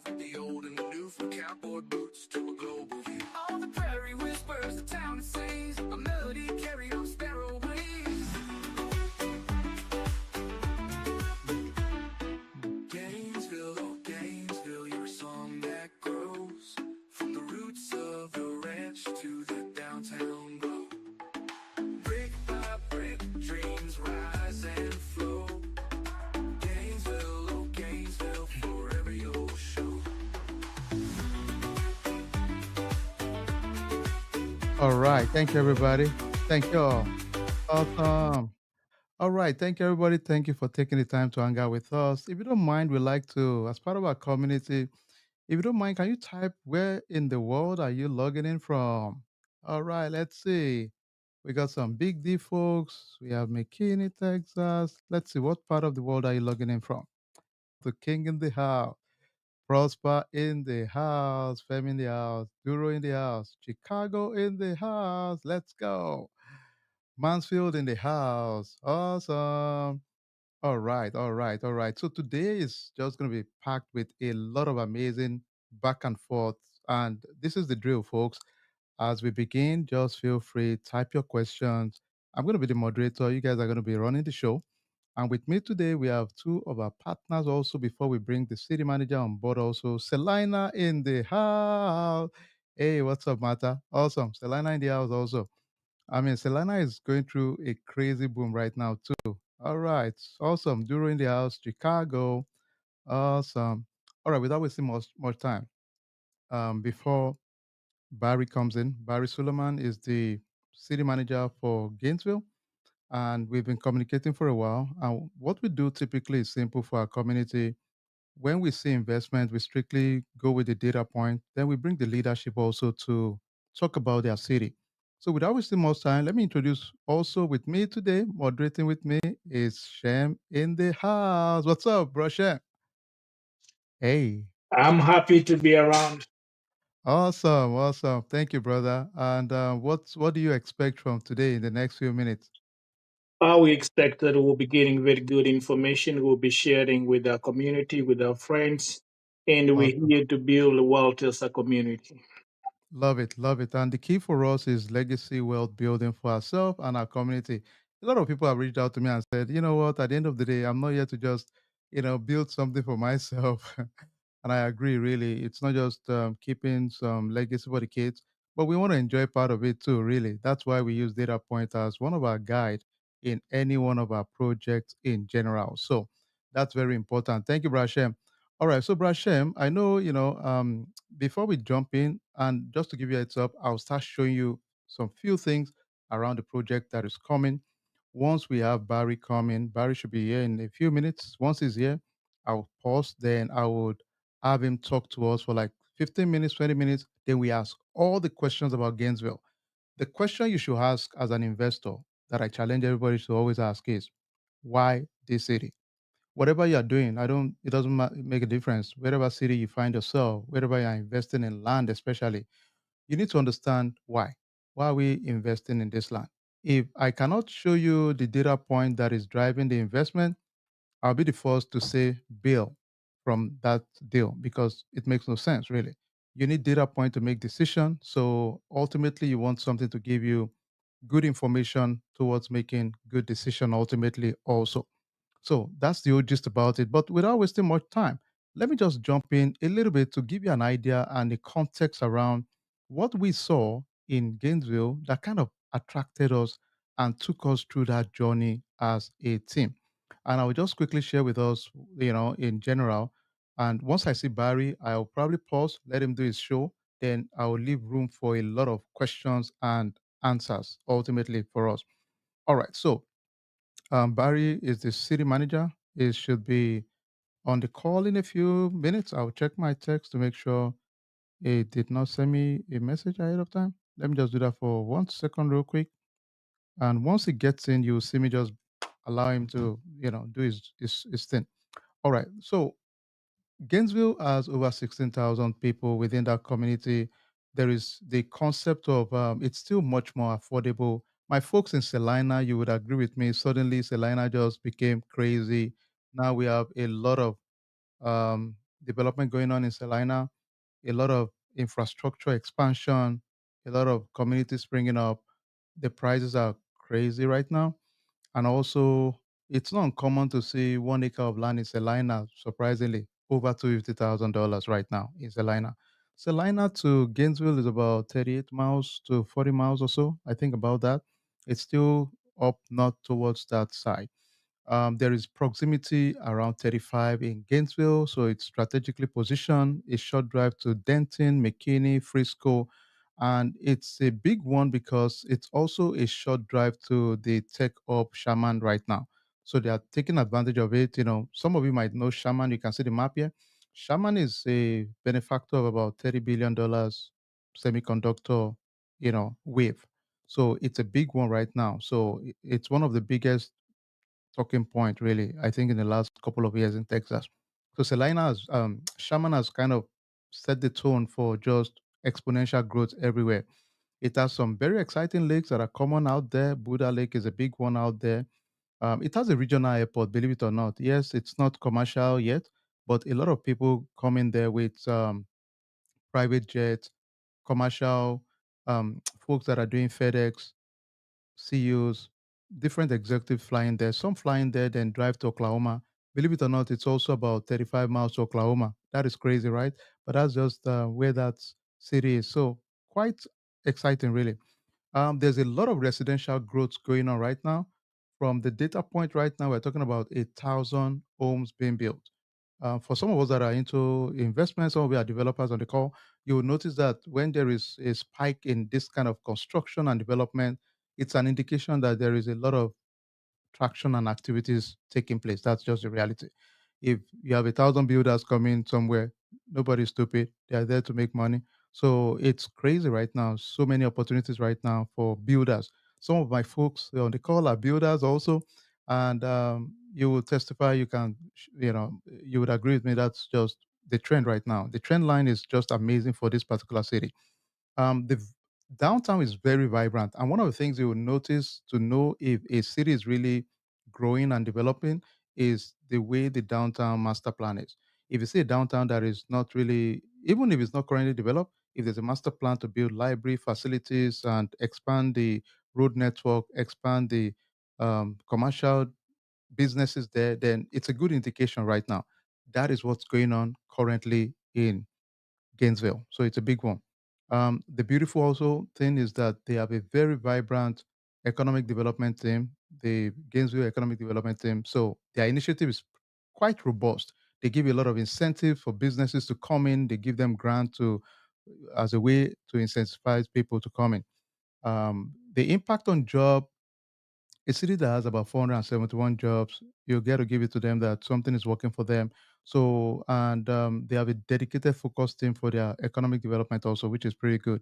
from the old and the new, from cowboy boots to a global view. All the prairie whispers, the town sings, a melody carried on sparrow wings. Gainesville, oh Gainesville, you're a song that grows from the roots of the ranch to the downtown glow. Brick by brick, dreams rise and flow. Gainesville, oh Gainesville, forever you'll show. All right. Thank you, everybody. Thank you all. Awesome. All right. Thank you, everybody. Thank you for taking the time to hang out with us. If you don't mind, we'd like to, as part of our community, if you don't mind, can you type where in the world are you logging in from? All right. Let's see. We got some Big D folks. We have McKinney, Texas. Let's see. What part of the world are you logging in from? The King in the house. Prosper in the house, Fem in the house, Duro in the house, Chicago in the house. Let's go. Mansfield in the house. Awesome. All right, all right, all right. So today is just going to be packed with a lot of amazing back and forth. And this is the drill, folks. As we begin, just feel free, type your questions. I'm going to be the moderator. You guys are going to be running the show. And with me today, we have two of our partners also before we bring the city manager on board also. Selina in the house. Hey, what's up, Mata? Awesome. Selina in the house also. I mean, Selena is going through a crazy boom right now, too. All right. Awesome. Duro in the house, Chicago. Awesome. All right. Without wasting much time, before Barry comes in, Barry Suleiman is the city manager for Gainesville. And we've been communicating for a while. And what we do typically is simple for our community. When we see investment, we strictly go with the data point. Then we bring the leadership also to talk about their city. So without wasting much time, let me introduce also with me today, moderating with me is Shem in the house. What's up, bro Shem? Hey, I'm happy to be around. awesome, awesome. Thank you, brother. And what do you expect from today in the next few minutes? We expect that we'll be getting very good information. We'll be sharing with our community, with our friends, and we're Awesome. here to build wealth as a community. Love it, love it. And the key for us is legacy wealth building for ourselves and our community. A lot of people have reached out to me and said, you know what, at the end of the day, I'm not here to just, build something for myself. And I agree, really. It's not just keeping some legacy for the kids, but we want to enjoy part of it too, really. That's why we use data point as one of our guide in any one of our projects in general. So that's very important. Thank you, Brashem. All right, so Brashem, I know, before we jump in, and just to give you a heads up, I'll start showing you some few things around the project that is coming. Once we have Barry coming, Barry should be here in a few minutes. Once he's here, I'll pause. Then I would have him talk to us for like 15 minutes, 20 minutes. Then we ask all the questions about Gainesville. The question you should ask as an investor that I challenge everybody to always ask is, why this city? Whatever you are doing, it doesn't make a difference. Wherever city you find yourself, wherever you are investing in land, especially, you need to understand why. Why are we investing in this land? If I cannot show you the data point that is driving the investment, I'll be the first to say bail from that deal because it makes no sense really. You need data point to make decision. So ultimately you want something to give you good information towards making good decision ultimately also. So that's the whole gist about it. But without wasting much time, let me just jump in a little bit to give you an idea and the context around what we saw in Gainesville that kind of attracted us and took us through that journey as a team. And I will just quickly share with us, in general. And once I see Barry, I'll probably pause, let him do his show. Then I will leave room for a lot of questions and answers ultimately for us. All right. So Barry is the city manager. He should be on the call in a few minutes. I'll check my text to make sure he did not send me a message ahead of time. Let me just do that for 1 second, real quick. And once he gets in, you'll see me just allow him to, do his thing. All right. So Gainesville has over 16,000 people within that community. There is the concept of it's still much more affordable. My folks in Salina, you would agree with me. Suddenly, Salina just became crazy. Now we have a lot of development going on in Salina, a lot of infrastructure expansion, a lot of communities springing up. The prices are crazy right now. And also, it's not uncommon to see 1 acre of land in Salina, surprisingly, over $250,000 right now in Salina. Salina to Gainesville is about 38 miles to 40 miles or so. I think about that. It's still up north towards that side. There is proximity around 35 in Gainesville, so it's strategically positioned. A short drive to Denton, McKinney, Frisco, and it's a big one because it's also a short drive to the tech hub Shaman right now. So they are taking advantage of it. You know, some of you might know Shaman. You can see the map here. Shaman is a benefactor of about $30 billion semiconductor, wave. So it's a big one right now. So it's one of the biggest talking point, really, I think, in the last couple of years in Texas. So Shaman has kind of set the tone for just exponential growth everywhere. It has some very exciting lakes that are common out there. Buddha Lake is a big one out there. It has a regional airport, believe it or not. Yes, it's not commercial yet, but a lot of people come in there with private jets, commercial folks that are doing FedEx, CEOs, different executives flying there. Some flying there, then drive to Oklahoma. Believe it or not, it's also about 35 miles to Oklahoma. That is crazy, right? But that's just where that city is. So quite exciting, really. There's a lot of residential growth going on right now. From the data point right now, we're talking about 1,000 homes being built. For some of us that are into investments, some of our developers on the call, you will notice that when there is a spike in this kind of construction and development, it's an indication that there is a lot of traction and activities taking place. That's just the reality. If you have 1,000 builders coming somewhere, nobody's stupid. They are there to make money. So it's crazy right now. So many opportunities right now for builders. Some of my folks on the call are builders also, and you will testify. You would agree with me. That's just the trend right now. The trend line is just amazing for this particular city. Downtown is very vibrant, and one of the things you will notice to know if a city is really growing and developing is the way the downtown master plan is. If you see a downtown that is not really, even if it's not currently developed, if there's a master plan to build library facilities and expand the road network, expand the commercial businesses there, then it's a good indication right now. That is what's going on currently in Gainesville. So it's a big one. The beautiful also thing is that they have a very vibrant economic development team, the Gainesville Economic Development Team. So their initiative is quite robust. They give a lot of incentive for businesses to come in. They give them grant to as a way to incentivize people to come in. The impact on job, a city that has about 471 jobs, you get to give it to them that something is working for them. So, and they have a dedicated focus team for their economic development also, which is pretty good.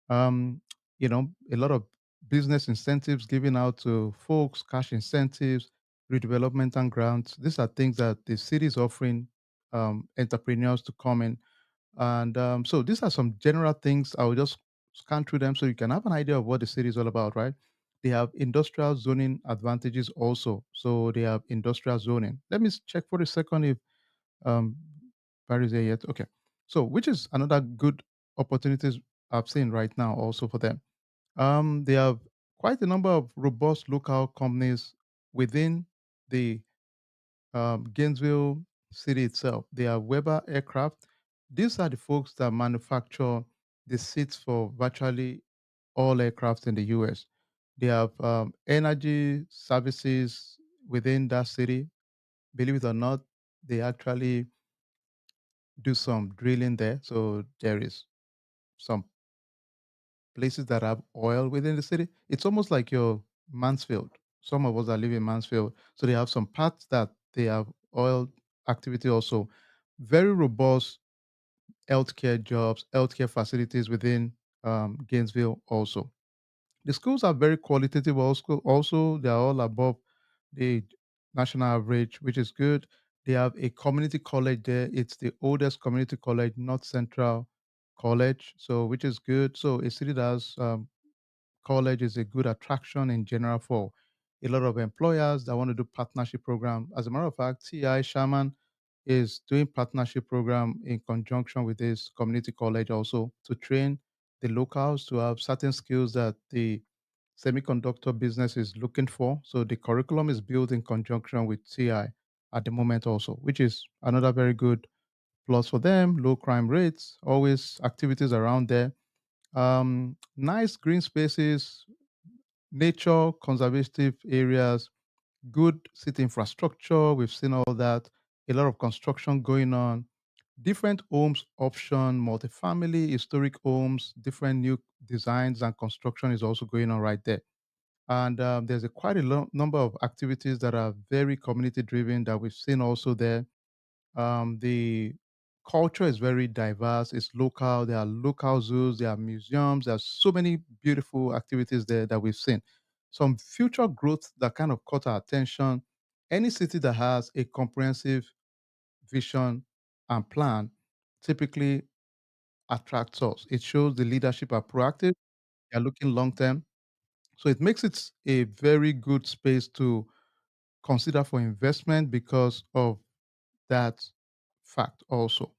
Um, a lot of business incentives given out to folks, cash incentives, redevelopment and grants. These are things that the city is offering entrepreneurs to come in, and so these are some general things. I will just scan through them so you can have an idea of what the city is all about, right? They have industrial zoning advantages also. So they have industrial zoning. Let me check for a second if um, Barry's there yet. Okay. So which is another good opportunities I've seen right now also for them. They have quite a number of robust local companies within the Gainesville city itself. They are Weber Aircraft. These are the folks that manufacture the seats for virtually all aircraft in the US. They have energy services within that city. Believe it or not, they actually do some drilling there. So there is some places that have oil within the city. It's almost like your Mansfield. Some of us that live in Mansfield, so they have some parts that they have oil activity also. Very robust healthcare jobs, healthcare facilities within Gainesville also. The schools are very qualitative also. They are all above the national average, which is good. They have a community college there. It's the oldest community college, North Central College, so which is good. So a city that has college is a good attraction in general for a lot of employers that want to do partnership program. As a matter of fact, TI Shaman is doing partnership program in conjunction with this community college also to train the locals to have certain skills that the semiconductor business is looking for. So the curriculum is built in conjunction with TI at the moment also, which is another very good plus for them. Low crime rates, always activities around there. Nice green spaces, nature conservative areas, good city infrastructure. We've seen all that. A lot of construction going on. Different homes option, multifamily, historic homes, different new designs and construction is also going on right there. And there's a quite a number of activities that are very community driven that we've seen also there. The culture is very diverse. It's local. There are local zoos. There are museums. There are so many beautiful activities there that we've seen. Some future growth that kind of caught our attention. Any city that has a comprehensive vision and plan typically attracts us. It shows the leadership are proactive. They are looking long term. So it makes it a very good space to consider for investment because of that fact also.